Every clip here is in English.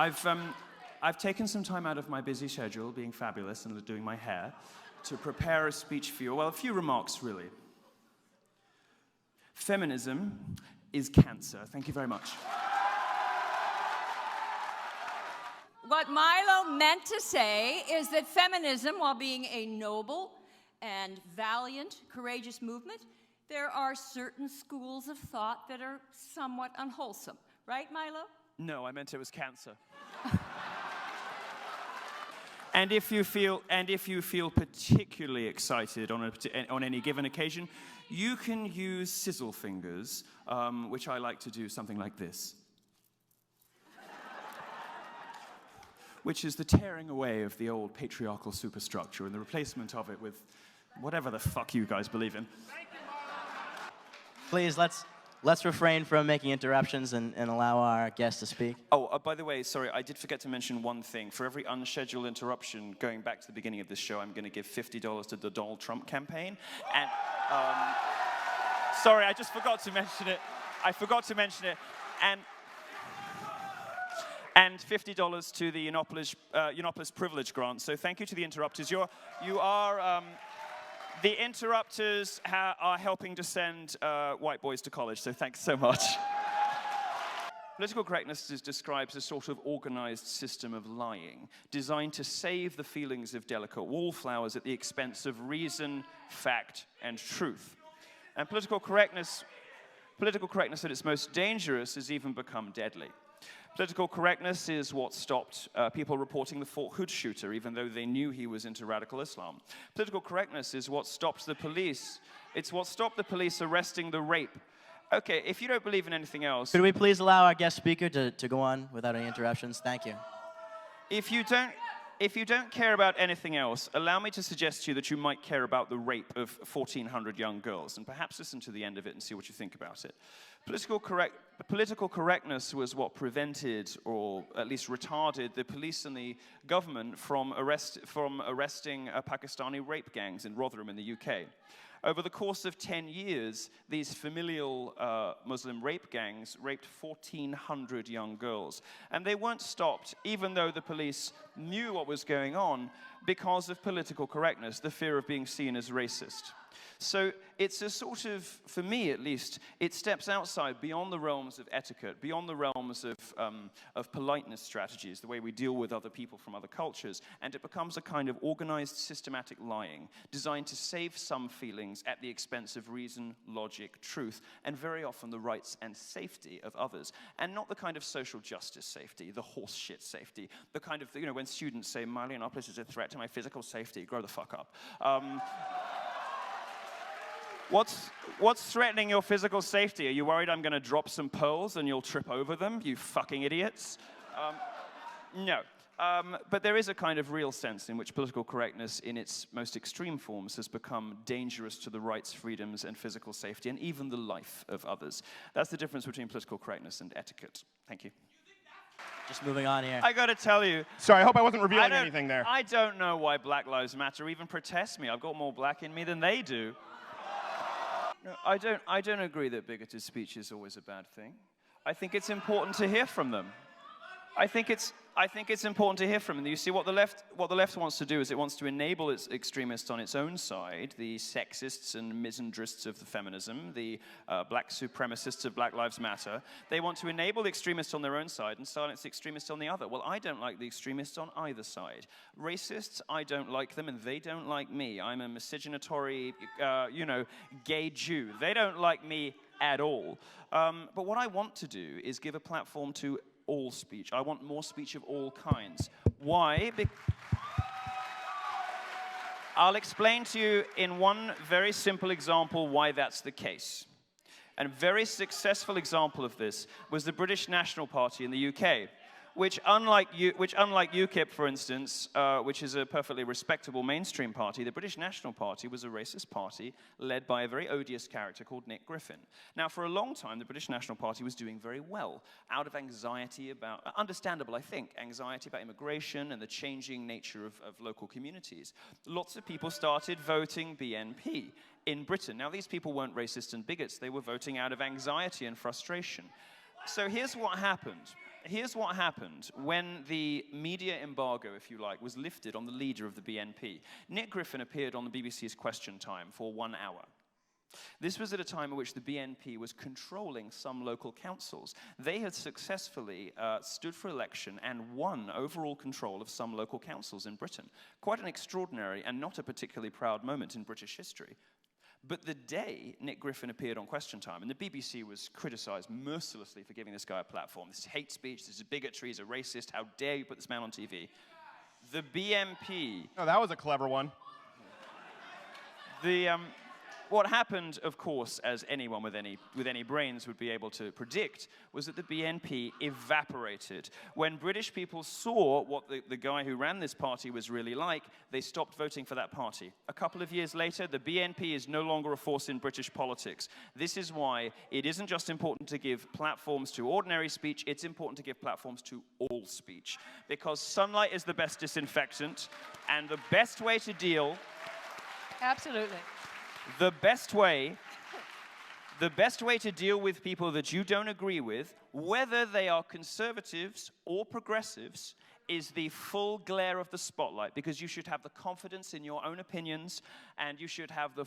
I've taken some time out of my busy schedule, being fabulous and doing my hair, to prepare a speech for you. Well, a few remarks, really. Feminism is cancer. Thank you very much. What Milo meant to say is that feminism, while being a noble and valiant, courageous movement, there are certain schools of thought that are somewhat unwholesome. Right, Milo? No, I meant it was cancer. And if you feel particularly excited on any given occasion, you can use sizzle fingers, which I like to do something like this, which is the tearing away of the old patriarchal superstructure and the replacement of it with whatever the fuck you guys believe in. Please, let's refrain from making interruptions and allow our guest to speak. Oh, by the way, sorry, I did forget to mention one thing. For every unscheduled interruption, going back to the beginning of this show, I'm going to give $50 to the Donald Trump campaign. And, sorry, I just forgot to mention it. And $50 to the Yiannopoulos privilege grant. So thank you to the interrupters. The interrupters are helping to send white boys to college, so thanks so much. Political correctness describes a sort of organized system of lying, designed to save the feelings of delicate wallflowers at the expense of reason, fact, and truth. And political correctness at its most dangerous has even become deadly. Political correctness is what stopped people reporting the Fort Hood shooter, even though they knew he was into radical Islam. Political correctness is what stopped the police. It's what stopped the police arresting the rape. Okay, if you don't believe in anything else... Could we please allow our guest speaker to go on without any interruptions? Thank you. If you don't care about anything else, allow me to suggest to you that you might care about the rape of 1,400 young girls, and perhaps listen to the end of it and see what you think about it. Political correctness was what prevented, or at least retarded, the police and the government from arresting Pakistani rape gangs in Rotherham in the UK. Over the course of 10 years, these familial Muslim rape gangs raped 1,400 young girls. And they weren't stopped, even though the police knew what was going on, because of political correctness, the fear of being seen as racist. So it's a sort of, for me at least, it steps outside, beyond the realms of etiquette, beyond the realms of politeness strategies, the way we deal with other people from other cultures, and it becomes a kind of organized, systematic lying, designed to save some feelings at the expense of reason, logic, truth, and very often the rights and safety of others. And not the kind of social justice safety, the horse shit safety, the kind of, when students say, Milo Yiannopoulos is a threat to my physical safety, grow the fuck up. What's threatening your physical safety? Are you worried I'm going to drop some pearls and you'll trip over them, you fucking idiots? No. But there is a kind of real sense in which political correctness in its most extreme forms has become dangerous to the rights, freedoms, and physical safety, and even the life of others. That's the difference between political correctness and etiquette. Thank you. Just moving on here. I gotta tell you. Sorry, I hope I wasn't revealing anything there. I don't know why Black Lives Matter even protests me. I've got more black in me than they do. No, I don't agree that bigoted speech is always a bad thing. I think it's important to hear from them. I think it's important to hear from them. You see, what the left wants to do is it wants to enable its extremists on its own side, the sexists and misandrists of the feminism, the black supremacists of Black Lives Matter. They want to enable the extremists on their own side and silence the extremists on the other. Well, I don't like the extremists on either side. Racists, I don't like them, and they don't like me. I'm a miscegenatory, gay Jew. They don't like me at all. But what I want to do is give a platform to all speech. I want more speech of all kinds. Why? I'll explain to you in one very simple example why that's the case. And a very successful example of this was the British National Party in the UK, which unlike UKIP, for instance, which is a perfectly respectable mainstream party, the British National Party was a racist party led by a very odious character called Nick Griffin. Now, for a long time, the British National Party was doing very well, out of anxiety about, understandable, I think, anxiety about immigration and the changing nature of local communities. Lots of people started voting BNP in Britain. Now, these people weren't racist and bigots. They were voting out of anxiety and frustration. So here's what happened. Here's what happened when the media embargo, if you like, was lifted on the leader of the BNP. Nick Griffin appeared on the BBC's Question Time for 1 hour. This was at a time in which the BNP was controlling some local councils. They had successfully stood for election and won overall control of some local councils in Britain. Quite an extraordinary and not a particularly proud moment in British history. But the day Nick Griffin appeared on Question Time, and the BBC was criticized mercilessly for giving this guy a platform. This is hate speech, this is bigotry, he's a racist, how dare you put this man on TV? The BNP... Oh, that was a clever one. What happened, of course, as anyone with any brains would be able to predict, was that the BNP evaporated. When British people saw what the guy who ran this party was really like, they stopped voting for that party. A couple of years later, the BNP is no longer a force in British politics. This is why it isn't just important to give platforms to ordinary speech, it's important to give platforms to all speech. Because sunlight is the best disinfectant, and the best way to deal... Absolutely. The best way to deal with people that you don't agree with, whether they are conservatives or progressives, is the full glare of the spotlight, because you should have the confidence in your own opinions, and you should have the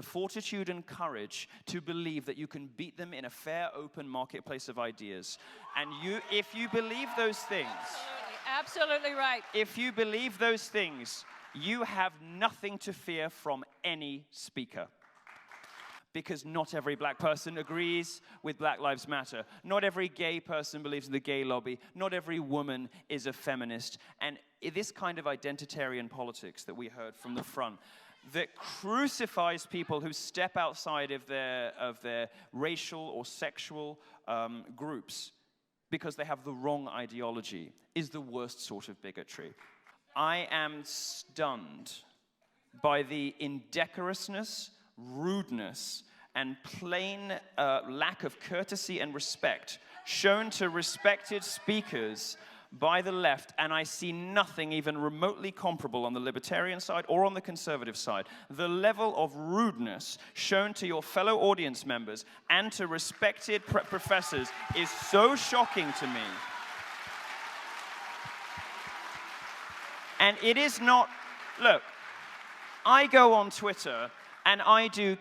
fortitude and courage to believe that you can beat them in a fair, open marketplace of ideas. And if you believe those things... Absolutely right. If you believe those things... you have nothing to fear from any speaker. Because not every black person agrees with Black Lives Matter. Not every gay person believes in the gay lobby. Not every woman is a feminist. And this kind of identitarian politics that we heard from the front, that crucifies people who step outside of their racial or sexual groups because they have the wrong ideology, is the worst sort of bigotry. I am stunned by the indecorousness, rudeness, and plain lack of courtesy and respect shown to respected speakers by the left, and I see nothing even remotely comparable on the libertarian side or on the conservative side. The level of rudeness shown to your fellow audience members and to respected professors is so shocking to me. And it is not, look, I go on Twitter and I do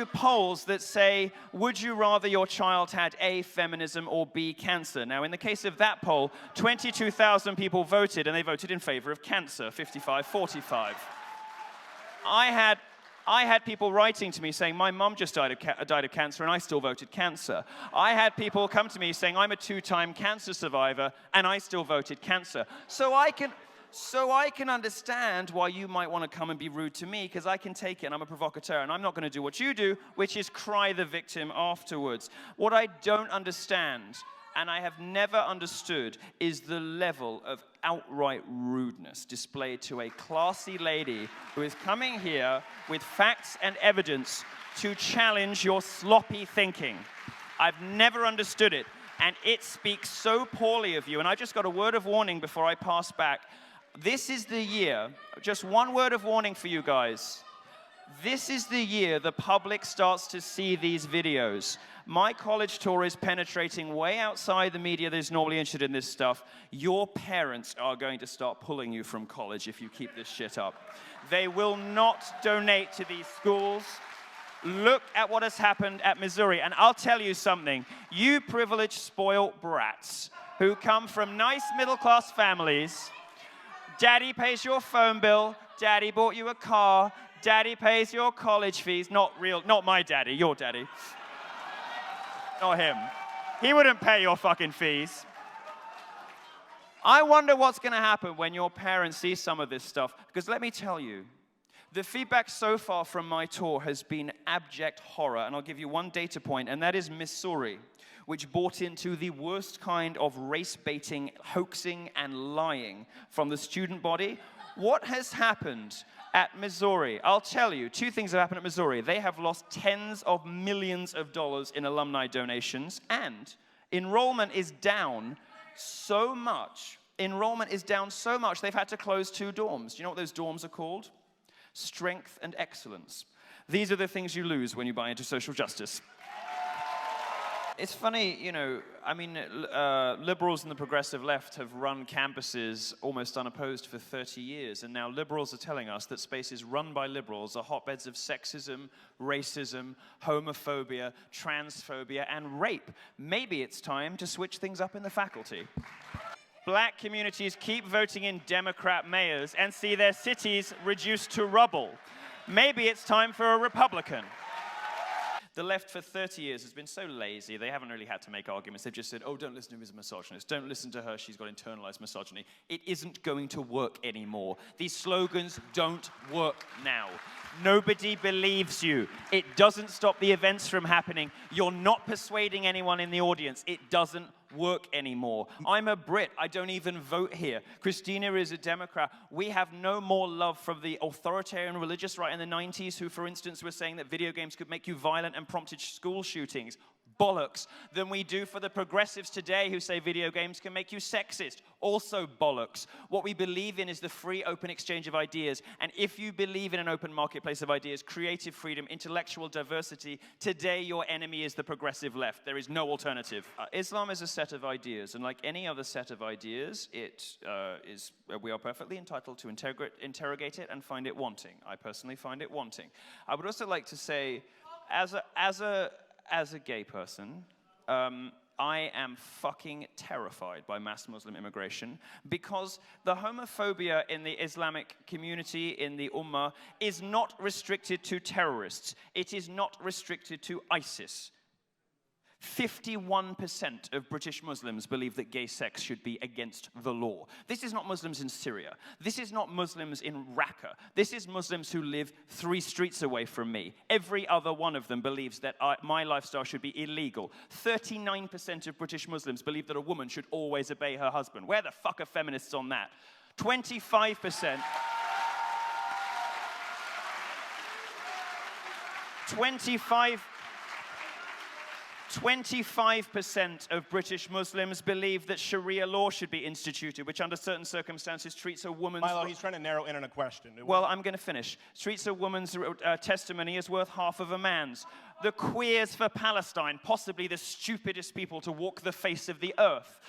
polls that say, would you rather your child had A, feminism, or B, cancer? Now, in the case of that poll, 22,000 people voted, and they voted in favor of cancer, 55-45. I had people writing to me saying, my mum just died of cancer, and I still voted cancer. I had people come to me saying, I'm a 2-time cancer survivor, and I still voted cancer. So I can understand why you might want to come and be rude to me, because I can take it, and I'm a provocateur, and I'm not going to do what you do, which is cry the victim afterwards. What I don't understand, and I have never understood, is the level of outright rudeness displayed to a classy lady who is coming here with facts and evidence to challenge your sloppy thinking. I've never understood it, and it speaks so poorly of you. And I just got a word of warning before I pass back. This is the year, just one word of warning for you guys. This is the year the public starts to see these videos. My college tour is penetrating way outside the media that is normally interested in this stuff. Your parents are going to start pulling you from college if you keep this shit up. They will not donate to these schools. Look at what has happened at Missouri. And I'll tell you something. You privileged, spoiled brats who come from nice middle-class families. Daddy pays your phone bill. Daddy bought you a car. Daddy pays your college fees. Not my daddy, your daddy. Not him. He wouldn't pay your fucking fees. I wonder what's going to happen when your parents see some of this stuff. Because let me tell you, the feedback so far from my tour has been abject horror. And I'll give you one data point, and that is Missouri, which bought into the worst kind of race-baiting, hoaxing, and lying from the student body. What has happened at Missouri? I'll tell you, 2 things have happened at Missouri. They have lost tens of millions of dollars in alumni donations, and enrollment is down so much. Enrollment is down so much, they've had to close 2 dorms. Do you know what those dorms are called? Strength and excellence. These are the things you lose when you buy into social justice. It's funny, you know, I mean, liberals and the progressive left have run campuses almost unopposed for 30 years, and now liberals are telling us that spaces run by liberals are hotbeds of sexism, racism, homophobia, transphobia, and rape. Maybe it's time to switch things up in the faculty. Black communities keep voting in Democrat mayors and see their cities reduced to rubble. Maybe it's time for a Republican. The left for 30 years has been so lazy, they haven't really had to make arguments. They've just said, oh, don't listen to him, he's a misogynist. Don't listen to her, she's got internalized misogyny. It isn't going to work anymore. These slogans don't work now. Nobody believes you. It doesn't stop the events from happening. You're not persuading anyone in the audience. It doesn't work anymore. I'm a Brit. I don't even vote here. Christina is a Democrat. We have no more love from the authoritarian religious right in the 90s who, for instance, were saying that video games could make you violent and prompted school shootings. Bollocks. Than we do for the progressives today who say video games can make you sexist. Also bollocks. What we believe in is the free, open exchange of ideas. And if you believe in an open marketplace of ideas, creative freedom, intellectual diversity, today your enemy is the progressive left. There is no alternative. Islam is a set of ideas, and like any other set of ideas, we are perfectly entitled to interrogate it and find it wanting. I personally find it wanting. I would also like to say, as a gay person, I am fucking terrified by mass Muslim immigration because the homophobia in the Islamic community, in the Ummah, is not restricted to terrorists. It is not restricted to ISIS. 51% of British Muslims believe that gay sex should be against the law. This is not Muslims in Syria. This is not Muslims in Raqqa. This is Muslims who live 3 streets away from me. Every other one of them believes that my lifestyle should be illegal. 39% of British Muslims believe that a woman should always obey her husband. Where the fuck are feminists on that? 25%. 25% of British Muslims believe that Sharia law should be instituted, which under certain circumstances treats a woman's... Milo, he's trying to narrow in on a question. Well, I'm going to finish. Treats a woman's testimony as worth half of a man's. The Queers for Palestine, possibly the stupidest people to walk the face of the earth,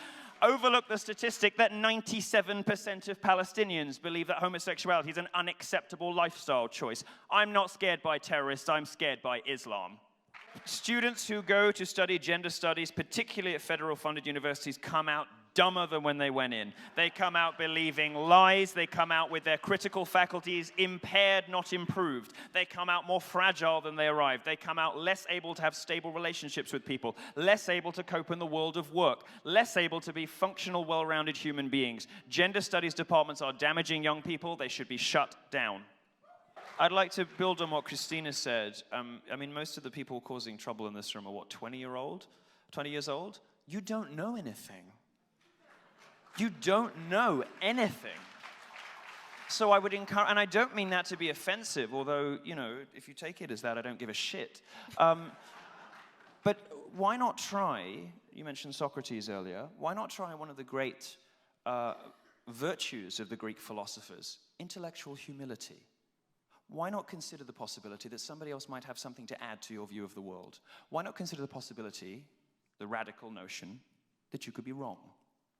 overlook the statistic that 97% of Palestinians believe that homosexuality is an unacceptable lifestyle choice. I'm not scared by terrorists, I'm scared by Islam. Students who go to study gender studies, particularly at federal-funded universities, come out dumber than when they went in. They come out believing lies. They come out with their critical faculties impaired, not improved. They come out more fragile than they arrived. They come out less able to have stable relationships with people, less able to cope in the world of work, less able to be functional, well-rounded human beings. Gender studies departments are damaging young people. They should be shut down. I'd like to build on what Christina said. I mean, most of the people causing trouble in this room are, what, 20 years old? You don't know anything. You don't know anything. So I would encourage, and I don't mean that to be offensive, although, you know, if you take it as that, I don't give a shit. But why not try, you mentioned Socrates earlier, why not try one of the great virtues of the Greek philosophers, intellectual humility? Why not consider the possibility that somebody else might have something to add to your view of the world? Why not consider the possibility, the radical notion, that you could be wrong?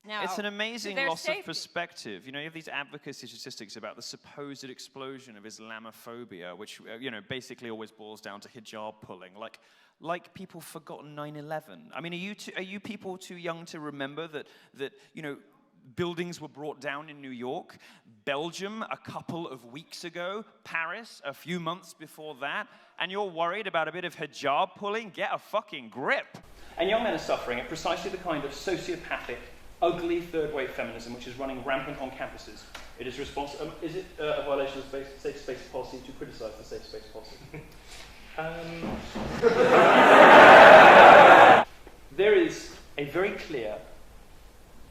Now, it's an amazing loss safety. of perspective. You know, you have these advocacy statistics about the supposed explosion of Islamophobia, which, you know, basically always boils down to hijab pulling. Like people forgotten 9/11. I mean, are you people too young to remember that you know, buildings were brought down in New York, Belgium a couple of weeks ago, Paris a few months before that, and you're worried about a bit of hijab pulling? Get a fucking grip. And young men are suffering at precisely the kind of sociopathic, ugly third-wave feminism which is running rampant on campuses. It is is it a violation of safe space policy to criticize the safe space policy? There is a very clear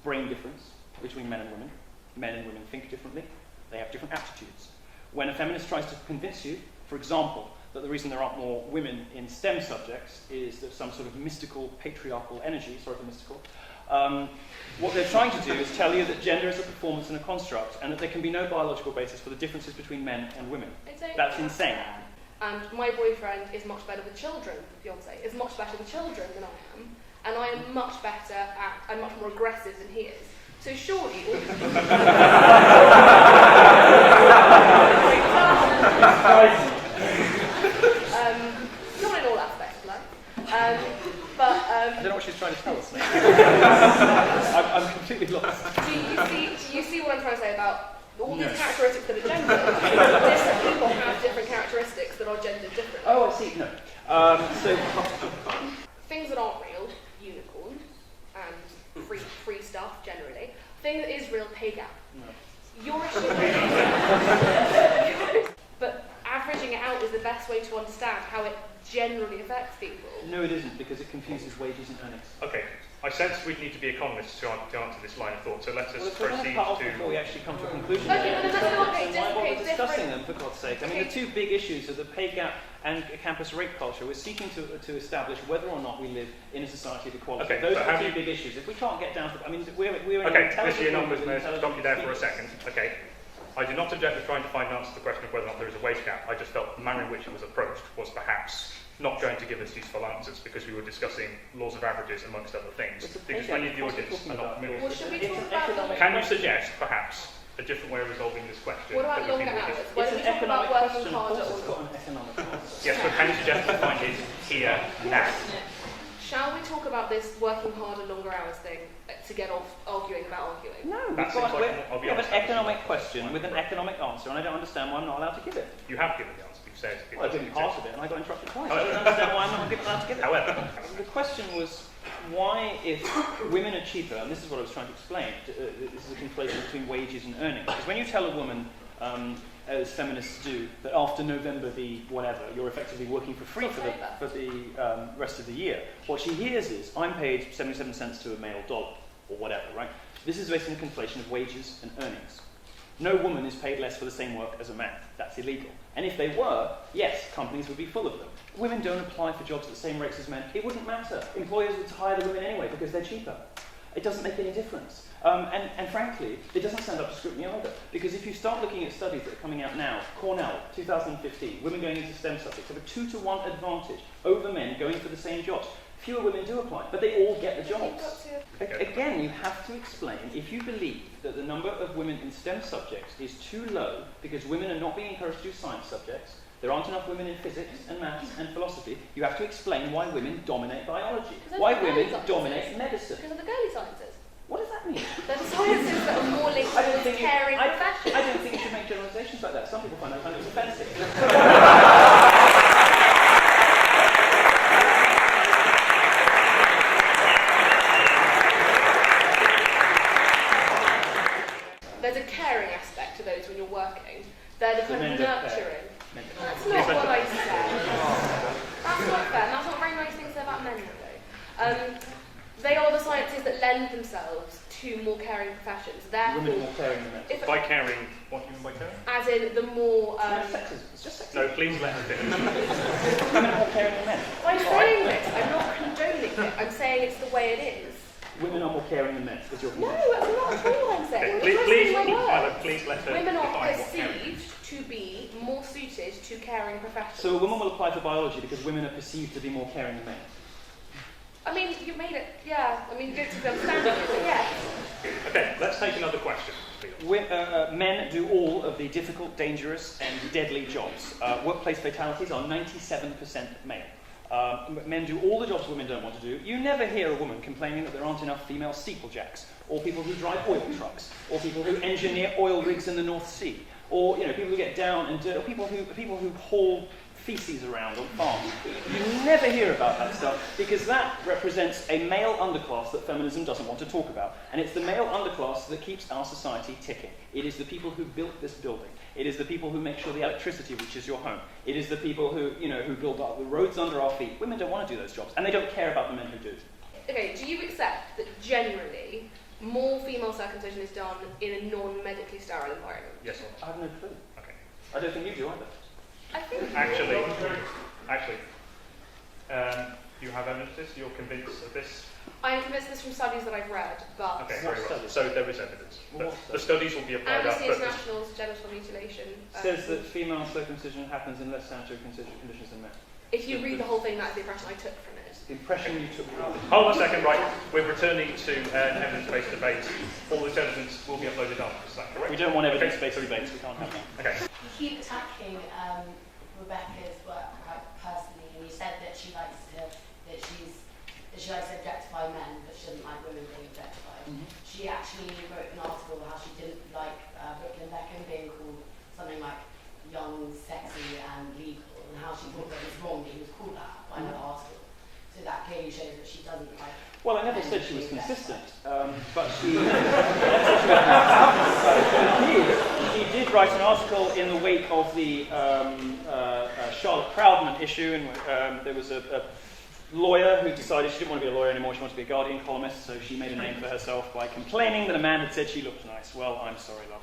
brain difference between men and women. Men and women think differently. They have different aptitudes. When a feminist tries to convince you, for example, that the reason there aren't more women in STEM subjects is there's some sort of mystical, patriarchal energy, sorry for mystical, what they're trying to do is tell you that gender is a performance and a construct, and that there can be no biological basis for the differences between men and women. That's insane. And my boyfriend is much better with children, fiance, is much better with children than I am. and I am much better at, I'm much more aggressive than he is. So surely all not in all aspects of life. I don't know what she's trying to tell us. I'm completely lost. Do you see what I'm trying to say about all these characteristics that are gendered? Different people have different characteristics that are gendered differently. Oh, I see. No. So Things that aren't real, unicorns, and free stuff generally. Thing that is real, pay gap. No. Your issue but averaging it out is the best way to understand how it generally affects people. No, it isn't, because it confuses wages and earnings. Okay, I sense we'd need to be economists to answer this line of thought, so let us proceed Before we actually come to a conclusion. Okay, well, that's not okay. Why bother Okay, discussing different. them, for God's sake? I mean, Okay. the two big issues are the pay gap and campus rape culture. We're seeking to establish whether or not we live in a society of equality. Okay, Those but are have the you- two big issues. If we can't get down to... I mean, we're in Okay, intelligent Mr. Yiannopoulos, with may I intelligent stop you there for a speakers. second? Okay. I do not object to trying to find an answer to the question of whether or not there is a wage gap. I just felt the manner in which it was approached was perhaps not going to give us useful answers because we were discussing laws of averages amongst other things. It's a pay Because gap. many of the Of course audience we're are talking not about familiar. Well, should we It's talk an about economic Can you longer suggest perhaps a different way of resolving this question? What about that would be longer more hours? useful? Why It's don't an we talk about economic working question. Of harder course, or it's got an economic answer. Yes, but can you suggest we find it here now? Shall we talk about this working harder, longer hours thing to get off arguing about arguing? No, That we've seems got, like an we have an obvious answer. economic question with an economic answer, and I don't understand why I'm not allowed to give it. You have given the answer. You've said it Well, I doesn't didn't part exist. of it, and I got interrupted twice. Oh, I don't understand why I'm not allowed to give it. However, The question was why, if women are cheaper, and this is what I was trying to explain, this is a conflation between wages and earnings. Because when you tell a woman, as feminists do, that after November the whatever, you're effectively working for free for the rest of the year, what she hears is, I'm paid 77 cents to a male dollar, or whatever, right? This is based on a conflation of wages and earnings. No woman is paid less for the same work as a man. That's illegal. And if they were, yes, companies would be full of them. Women don't apply for jobs at the same rates as men. It wouldn't matter. Employers would hire the women anyway because they're cheaper. It doesn't make any difference. And frankly, it doesn't stand up to scrutiny either. Because if you start looking at studies that are coming out now, Cornell, 2015, women going into STEM subjects have a 2-to-1 advantage over men going for the same jobs. Fewer women do apply, but they all get the jobs. Again, you have to explain, if you believe that the number of women in STEM subjects is too low because women are not being encouraged to do science subjects, there aren't enough women in physics and maths and philosophy, you have to explain why women dominate biology, why women dominate medicine. Because of the girly sciences. What does that mean? They're the sciences that are more linked I don't with think caring I professions. don't think you should make generalizations like that. Some people find that kind of offensive. There's a caring aspect to those when you're working. They're the kind men of don't care. nurturing. That's not what I said. That's not fair. That's not a very nice thing to say about men, though. They are the sciences that lend themselves to more caring professions. Women are Therefore, more caring than men. if, by caring, what do you mean by caring? as in the more... It's sexism. It's just sexism. No, please let her finish. Women are more caring than men. I'm saying this. I'm not condoning it. I'm saying it's the way it is. Women are more caring than men, is your No, conclusion. that's not at all what I'm saying. Okay, You're please, twisting my words. please let her Women are define what caring is. perceived to be more suited to caring professions. So a woman will apply for biology because women are perceived to be more caring than men. I mean, you've made it, yeah. I mean, good to understanding it, but yeah. Okay, let's take another question. Men do all of the difficult, dangerous, and deadly jobs. Workplace fatalities are 97% male. Men do all the jobs women don't want to do. You never hear a woman complaining that there aren't enough female steeplejacks, or people who drive oil trucks, or people who engineer oil rigs in the North Sea, or people who get down and or people who haul feces around on farms. You never hear about that stuff because that represents a male underclass that feminism doesn't want to talk about. And it's the male underclass that keeps our society ticking. It is the people who built this building. It is the people who make sure the electricity reaches your home. It is the people who build up the roads under our feet. Women don't want to do those jobs, and they don't care about the men who do. Okay, do you accept that generally more female circumcision is done in a non-medically sterile environment? Yes or I have no clue. Okay. I don't think you do either. I think... Actually, you have evidence of this? You're convinced of this? I am convinced this from studies that I've read, but... Okay, What very well. studies? So there is evidence. What But studies? the studies will be applied up. Amnesty But International's genital mutilation... Says that female circumcision happens in less sanitary conditions than men. If you read the whole thing, that's the impression I took from it. The impression you took from it. Hold on a second, right. We're returning to an evidence-based debate. All this evidence will be uploaded up, is that correct? We don't want evidence-based debates, we can't have that. Okay. You keep attacking Rebecca's work quite personally, and you said that she likes to objectify men, but she doesn't like women being objectified. She actually wrote an article how she didn't like Brooklyn Beckham being called something like young, sexy, and legal, and how she thought that it was wrong that he was called that by another article. So that clearly shows that she doesn't like. Well, I never said she was consistent, but she did write an article in the wake of the Charlotte Proudman issue, and there was a lawyer who decided she didn't want to be a lawyer anymore, she wanted to be a Guardian columnist, so she made a name for herself by complaining that a man had said she looked nice. Well, I'm sorry, love.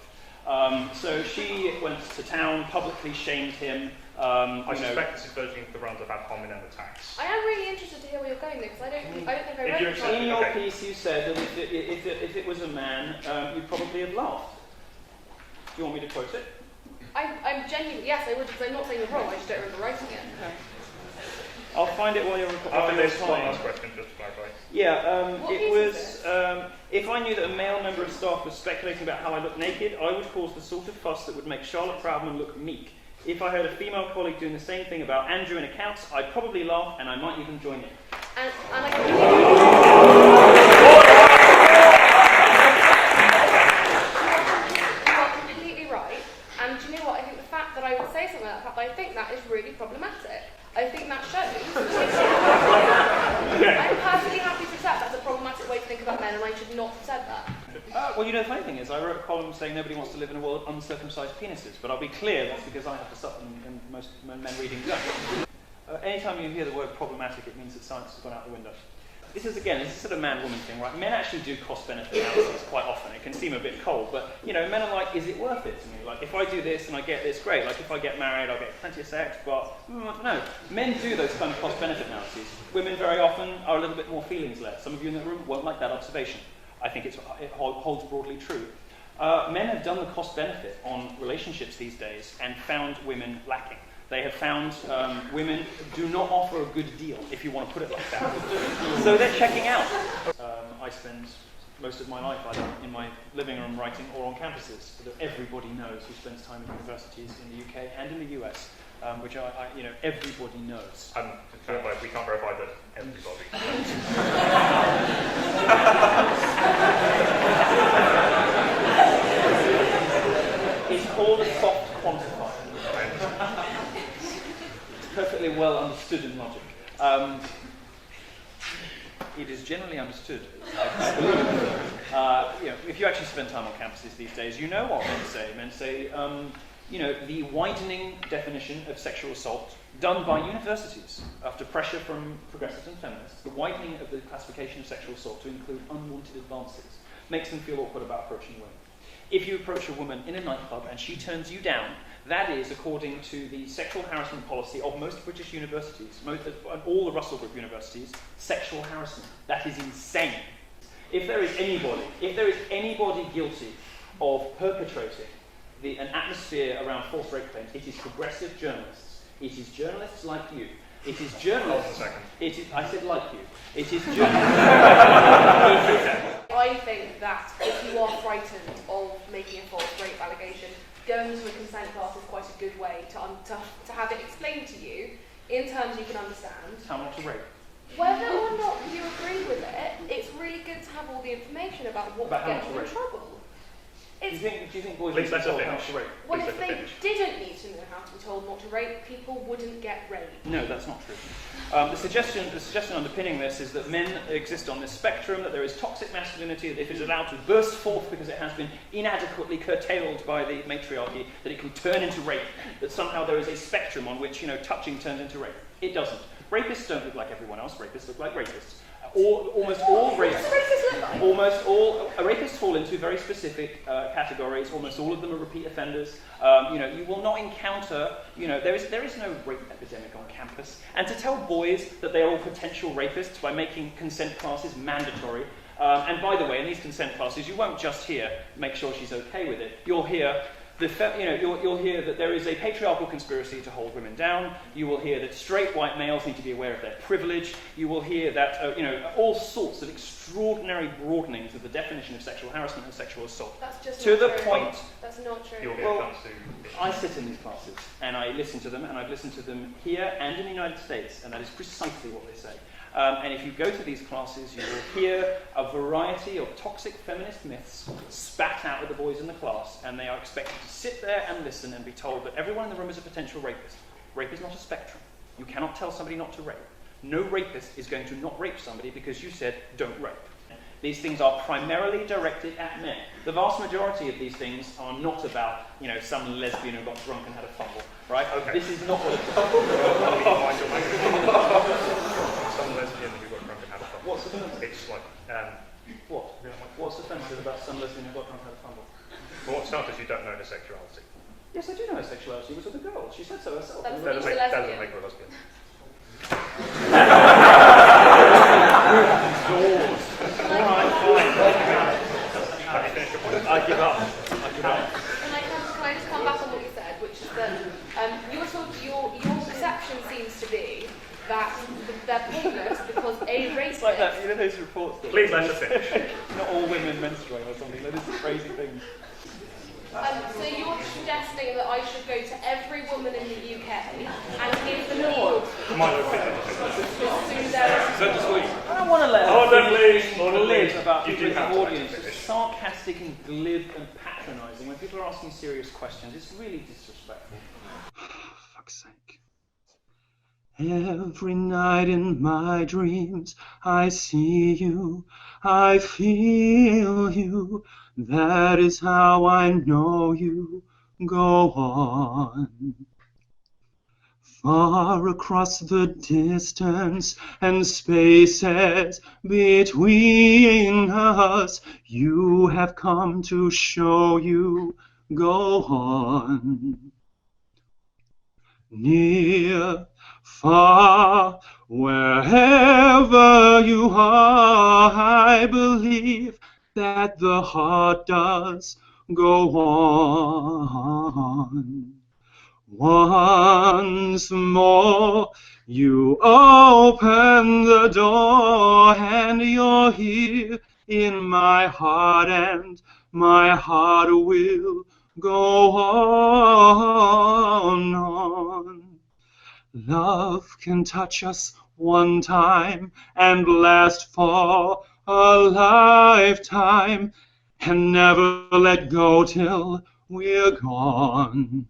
So she went to town, publicly shamed him. I suspect this is verging the rounds of ad hominem attacks. I am really interested to hear where you're going there, because I don't think I read it. In your piece, you said that if it was a man, you'd probably have laughed. Do you want me to quote it? I'm genuinely, yes, I would, because I'm not saying you're wrong, I just don't remember writing it. Okay. I'll find it while you're recording. After this, one last question, just to clarify. Yeah, What it piece was, if I knew that a male member of staff was speculating about how I look naked, I would cause the sort of fuss that would make Charlotte Proudman look meek. If I heard a female colleague doing the same thing about Andrew in accounts, I'd probably laugh and I might even join in. And I you are completely right. And do you know what? I think the fact that I would say something like that, I think that is really problematic. I think that shows. I'm perfectly happy to accept that's a problematic way to think about men, and I should not have said that. Well, you know, the funny thing is, I wrote a column saying nobody wants to live in a world of uncircumcised penises, but I'll be clear, that's because I have to suffer and most men reading don't. Anytime you hear the word problematic, it means that science has gone out the window. This is a sort of man-woman thing, right? Men actually do cost-benefit analysis quite often. It can seem a bit cold, but, you know, men are like, is it worth it to me? Like, if I do this and I get this, great. Like, if I get married, I'll get plenty of sex, but, I don't know. Men do those kind of cost-benefit analyses. Women very often are a little bit more feelings-led. Some of you in the room won't like that observation. I think it holds broadly true. Men have done the cost-benefit on relationships these days and found women lacking. They have found women do not offer a good deal, if you want to put it like that. So they're checking out. I spend most of my life either in my living room writing or on campuses that everybody knows who spends time in universities in the UK and in the US, which everybody knows. We can't verify that everybody knows. It's called a soft quantifier. It's perfectly well understood in logic. It is generally understood. If you actually spend time on campuses these days, you know what men say. Men say, the widening definition of sexual assault done by universities after pressure from progressives and feminists, the widening of the classification of sexual assault to include unwanted advances makes them feel awkward about approaching women. If you approach a woman in a nightclub and she turns you down, that is, according to the sexual harassment policy of most British universities, all the Russell Group universities, sexual harassment. That is insane. If there is anybody guilty of perpetrating an atmosphere around false rape claims, it is progressive journalists. It is journalists like you. It is journalists. I said like you. It is journalists. I think that if you are frightened of making a false rape allegation, going to a consent class is quite a good way to have it explained to you in terms you can understand. How not to rape. Whether or not you agree with it, it's really good to have all the information about what About gets how you to in rape. trouble. Do you think boys Please need let to her be told how finish. to rape? Well, Please if let they her finish. didn't need to know how to be told not to rape, people wouldn't get raped. No, that's not true. The suggestion underpinning this is that men exist on this spectrum, that there is toxic masculinity, that if it's allowed to burst forth because it has been inadequately curtailed by the matriarchy, that it can turn into rape, that somehow there is a spectrum on which, touching turns into rape. It doesn't. Rapists don't look like everyone else. Rapists look like rapists. Almost all rapists fall into very specific categories. Almost all of them are repeat offenders. You will not encounter, there is no rape epidemic on campus. And to tell boys that they are all potential rapists by making consent classes mandatory. And by the way, in these consent classes, you won't just hear, make sure she's okay with it. You'll hear, You'll hear that there is a patriarchal conspiracy to hold women down. You will hear that straight white males need to be aware of their privilege. You will hear that all sorts of extraordinary broadenings of the definition of sexual harassment and sexual assault. That's just to not the true. point. That's not true. You'll get a chance to. I sit in these classes and I listen to them, and I've listened to them here and in the United States, and that is precisely what they say. And if you go to these classes, you will hear a variety of toxic feminist myths spat out at the boys in the class, and they are expected to sit there and listen and be told that everyone in the room is a potential rapist. Rape is not a spectrum. You cannot tell somebody not to rape. No rapist is going to not rape somebody because you said, don't rape. These things are primarily directed at men. The vast majority of these things are not about, some lesbian who got drunk and had a fumble, right? Okay. This is not what it's about. Some lesbian who got drunk and had a fumble. What's offensive? It's like, What? What's offensive about some lesbian who got drunk and had a fumble? for what starters, you don't know her sexuality. Yes, I do know her sexuality. It was with a girl. She said so herself. That That doesn't make her a lesbian. I give up. Can I just come back on what you said, which is that your perception seems to be that they're pointless because a racist... It's like that, those reports that... Please let us finish. Not all women menstruate or something. That is crazy things. So you're suggesting that I should go to every woman in the UK and give them needles Milo, so sweet. I don't want to let glib about You do people in have the to audience. finish. It's sarcastic and glib and patronising. When people are asking serious questions, it's really disrespectful. Fuck's sake. Every night in my dreams I see you, I feel you. That is how I know you. Go on. Far across the distance and spaces between us, you have come to show you. Go on. Near, far, wherever you are, I believe that the heart does go on. Once more, you open the door, and you're here in my heart, and my heart will go on. Love can touch us one time and last for a lifetime, and never let go till we're gone.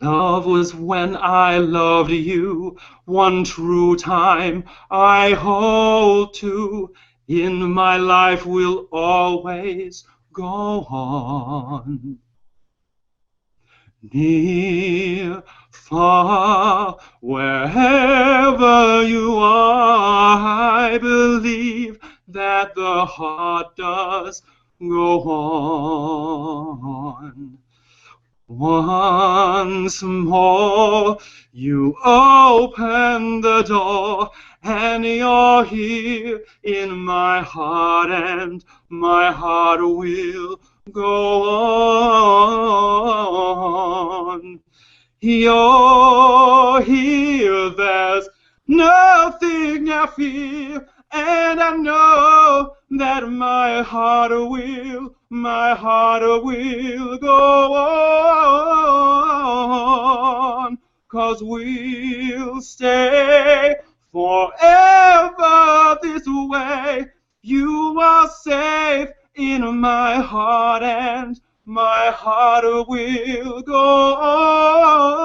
Love was when I loved you, one true time I hold to. In my life will always go on. Near, far, wherever you are, I believe that the heart does go on. Once more, you open the door, and you're here in my heart, and my heart will go on. You're here, there's nothing I fear, and I know that my heart will go on, 'cause we'll stay forever this way. You are safe in my heart, and my heart will go on.